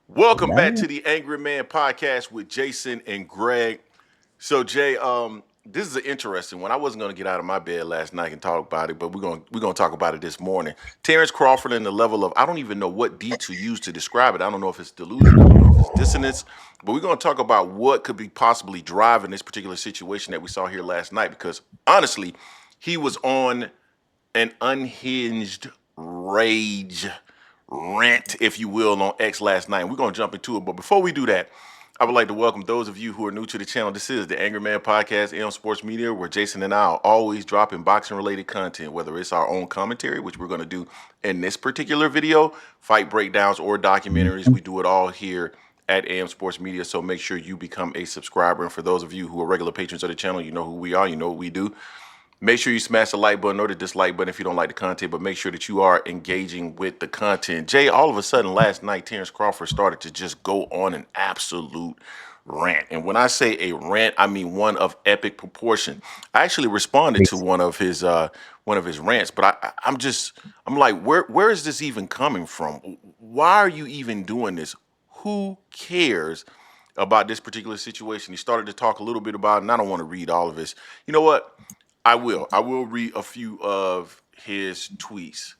Welcome back Man, to the Angry Man podcast with Jason and Greg. So Jay, this is an interesting one. I wasn't going to get out of my bed last night and talk about it, but we're going to talk about it this morning. Terence Crawford and the level of I don't even know what D to use to describe it. I don't know if it's delusion, I don't know if it's dissonance, but we're going to talk about what could be possibly driving this particular situation that we saw here last night. Because honestly, he was on an unhinged rage rant, if you will, on X last night. We're going to jump into it. But before we do that, I would like to welcome those of you who are new to the channel. This is the Angry Man Podcast, AM Sports Media, where Jason and I are always dropping boxing-related content, whether it's our own commentary, which we're going to do in this particular video, fight breakdowns, or documentaries. We do it all here at AM Sports Media, so make sure you become a subscriber. And for those of you who are regular patrons of the channel, you know who we are, you know what we do. Make sure you smash the like button or the dislike button if you don't like the content, but make sure that you are engaging with the content. Jay, all of a sudden last night, Terence Crawford started to just go on an absolute rant. And when I say a rant, I mean one of epic proportion. I actually responded to one of his rants, but I'm like, where is this even coming from? Why are you even doing this? Who cares about this particular situation? He started to talk a little bit about it, and I don't want to read all of this. You know what? I will. I will read a few of his tweets.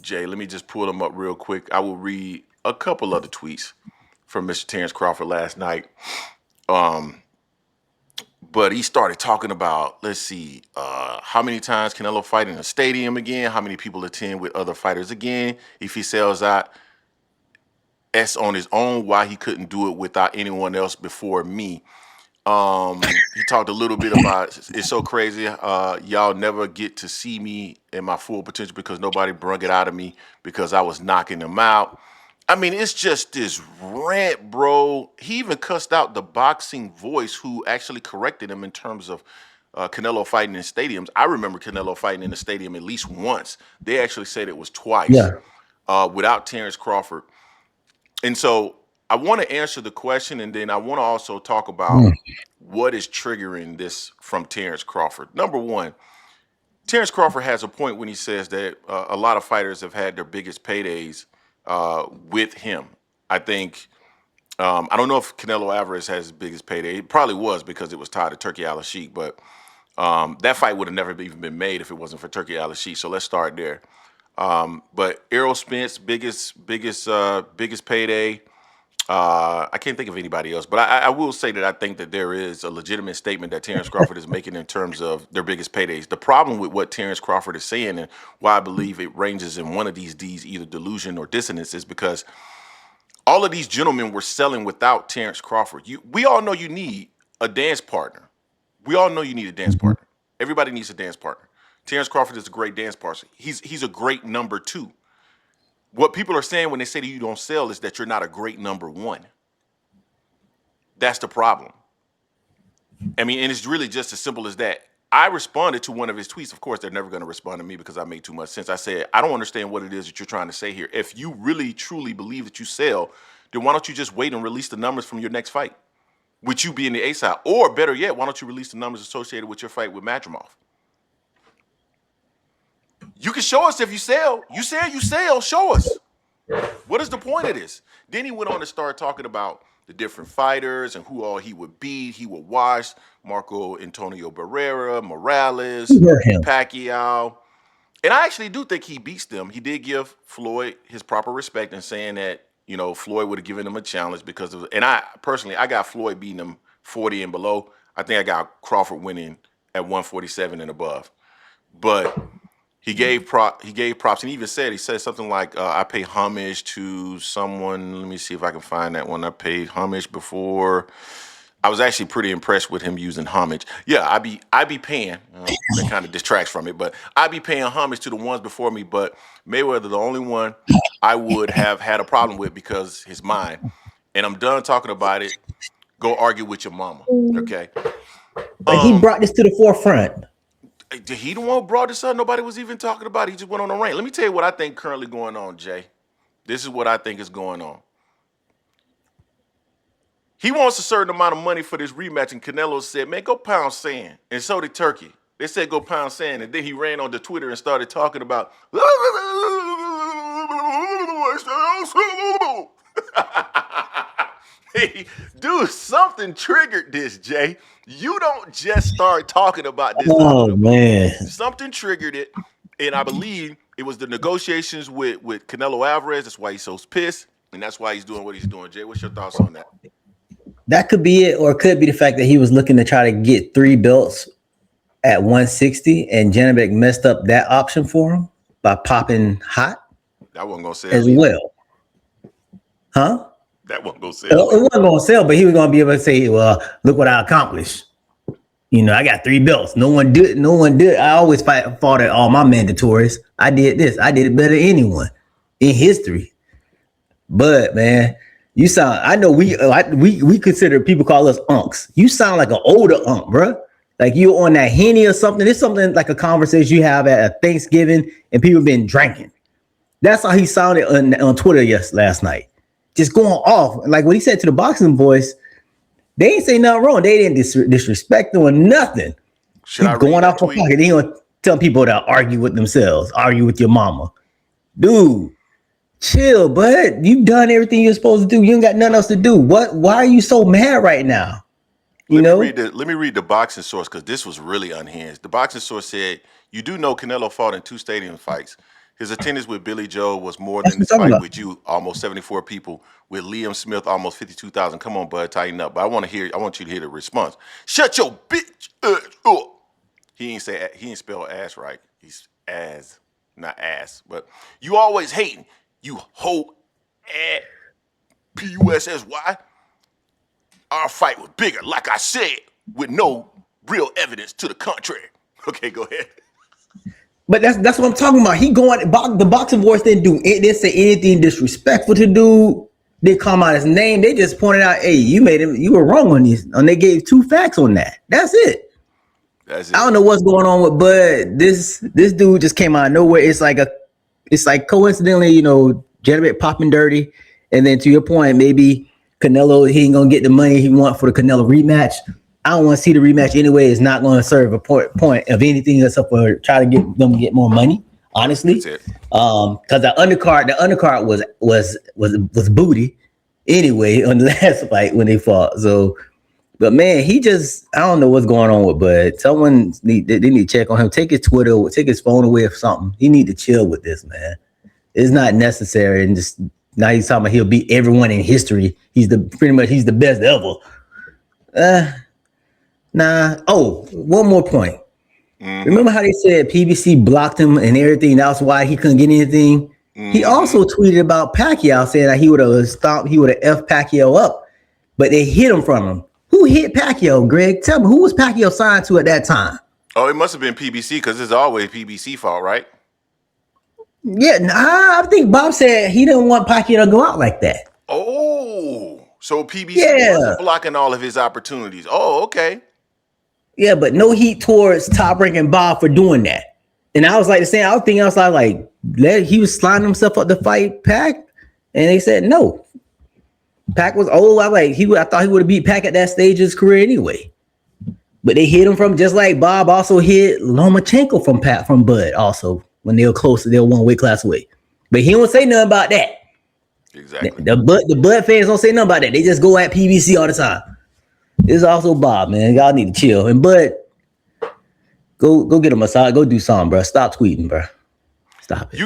Jay, let me just pull them up real quick. I will read a couple of the tweets from Mr. Terence Crawford last night. Um, but he started talking about, let's see, how many times Canelo fight in a stadium again, how many people attend with other fighters again, if he sells out S on his own, why he couldn't do it without anyone else before me. He talked a little bit about it's so crazy. Y'all never get to see me in my full potential because nobody brung it out of me because I was knocking them out. I mean, it's just this rant, bro. He even cussed out the boxing voice who actually corrected him in terms of Canelo fighting in stadiums. I remember Canelo fighting in the stadium at least once. They actually said it was twice yeah. without Terence Crawford. And so I want to answer the question, and then I want to also talk about Mm. what is triggering this from Terence Crawford. Number one, Terence Crawford has a point when he says that a lot of fighters have had their biggest paydays with him. I think I don't know if Canelo Alvarez has his biggest payday. It probably was because it was tied to Turkey Al Sheikh, but that fight would have never even been made if it wasn't for Turkey Al Sheikh. So let's start there. But Errol Spence, biggest payday. I can't think of anybody else, but I will say that I think that there is a legitimate statement that Terence Crawford is making in terms of their biggest paydays. The problem with what Terence Crawford is saying and why I believe it ranges in one of these D's, either delusion or dissonance, is because all of these gentlemen were selling without Terence Crawford. We all know you need a dance partner. We all know you need a dance Mhm. partner. Everybody needs a dance partner. Terence Crawford is a great dance partner. He's a great number two. What people are saying when they say that you don't sell is that you're not a great number one. That's the problem. I mean, and it's really just as simple as that. I responded to one of his tweets. Of course, they're never going to respond to me because I made too much sense. I said, I don't understand what it is that you're trying to say here. If you really, truly believe that you sell, then why don't you just wait and release the numbers from your next fight, with you being the A side? Or better yet, why don't you release the numbers associated with your fight with Madrimov? You can show us if you sell. You said you sell. Show us. What is the point of this? Then he went on to start talking about the different fighters and who all he would beat. He would watch Marco Antonio Barrera, Morales, Who hurt him? Pacquiao. And I actually do think he beats them. He did give Floyd his proper respect in saying that, Floyd would have given him a challenge because of, and I personally, I got Floyd beating him 40 and below. I think I got Crawford winning at 147 and above. But he gave props, and he said something like, I pay homage to someone. Let me see if I can find that one. I paid homage before. I was actually pretty impressed with him using homage. Yeah, I be paying. That kind of distracts from it, but I be paying homage to the ones before me. But Mayweather, the only one I would have had a problem with because his mind. And I'm done talking about it. Go argue with your mama. Okay. But he Um, brought this to the forefront. he the one who brought this up. Nobody was even talking about it. He just went on a rant. Let me tell you what I think currently going on, Jay. This is what I think is going on. He wants a certain amount of money for this rematch, and Canelo said, man, go pound sand. And so did Turkey. They said go pound sand, and then he ran onto Twitter and started talking about Dude, something triggered this, Jay. You don't just start talking about this out of Oh the blue. man, Something triggered it, and I believe it was the negotiations with Canelo Alvarez. That's why he's so pissed, and that's why he's doing what he's doing. Jay, what's your thoughts on that? that could be it, or it could be the fact that he was looking to try to get 3 belts at 160, and Janibek messed up that option for him by popping hot That wasn't gonna sell as either. well, huh? That wasn't gonna It sell either. wasn't going to sell, but he was going to be able to say, "Well, look what I accomplished. You know, I got 3 belts. No one did. No one did. I always fought at all my mandatories. I did this. I did it better than anyone in history." But man, you sound. I know we consider people call us unks. You sound like an older unk, bruh. Like you on that Henny or something. It's something like a conversation you have at a Thanksgiving and people been drinking. That's how he sounded on Twitter last night. Just going off. Like what he said to the boxing boys, they ain't say nothing wrong. They didn't disrespect him or nothing. Should I He going read off that the tweet? pocket. He gonna tell people to argue with themselves, argue with your mama. Dude, chill, bud. You done everything you're supposed to do. You ain't got nothing else to do. Why are you so mad right now? You know? Let me read the boxing source because this was really unhinged. The boxing source said, "You do know Canelo fought in 2 stadium fights. His attendance with Billy Joe was more That's than what this I'm talking fight about. with you, almost 74 people. With Liam Smith, almost 52,000. Come on, bud, tighten up." But I want you to hear the response. Shut your bitch ass up. He ain't spell ass right. He's as, not ass. But you always hating. You hoe ass Pussy. Our fight was bigger, like I said, with no real evidence to the contrary. Okay, go ahead. But that's what I'm talking about. He going the boxing boys didn't do it. Didn't say anything disrespectful to dude. They call out his name. They just pointed out, hey, you made him. You were wrong on this. And they gave 2 facts on that. That's it. That's I it. don't know what's going on with Bud. This dude just came out of nowhere. It's like coincidentally, you know, Janibek popping dirty, and then to your point, maybe Canelo he ain't gonna get the money he want for the Canelo rematch. I don't want to see the rematch anyway. It's not going to serve a point of anything except for try to get more money. Honestly, That's it. Because the undercard was booty anyway on the last fight when they fought. So, but man, I don't know what's going on with Bud. They need to check on him. Take his Twitter, take his phone away or something. He need to chill with this, man. It's not necessary. And just now he's talking about he'll beat everyone in history. He's the best ever. Nah. Oh, one more point. Mm-hmm. Remember how they said PBC blocked him and everything? That's why he couldn't get anything. Mm-hmm. He also tweeted about Pacquiao saying that he would have F Pacquiao up, but they hit him from him. Who hit Pacquiao, Greg? Tell me, who was Pacquiao signed to at that time? Oh, it must have been PBC because it's always PBC fault, right? Yeah, I think Bob said he didn't want Pacquiao to go out like that. Oh, so PBC wasn't blocking all of his opportunities. Oh, okay. Yeah, but no heat towards Top Rank and Bob for doing that. And I was like I was like, he was sliding himself up to fight Pac, and they said no. Pac was old. I thought he would have beat Pac at that stage of his career anyway. But they hit him from just like Bob also hit Lomachenko from Bud also when they were close. They were 1 weight class away. But he don't say nothing about that. Exactly. The Bud fans don't say nothing about that. They just go at PBC all the time. This is also Bob, man. Y'all need to chill. And Bud, go get a massage. Go do something, bro. Stop tweeting, bro. Stop it.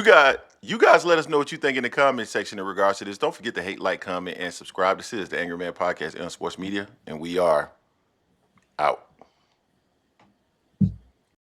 You guys let us know what you think in the comment section in regards to this. Don't forget to hate, like, comment, and subscribe. This is the Angry Man Podcast on Sports Media, and we are out.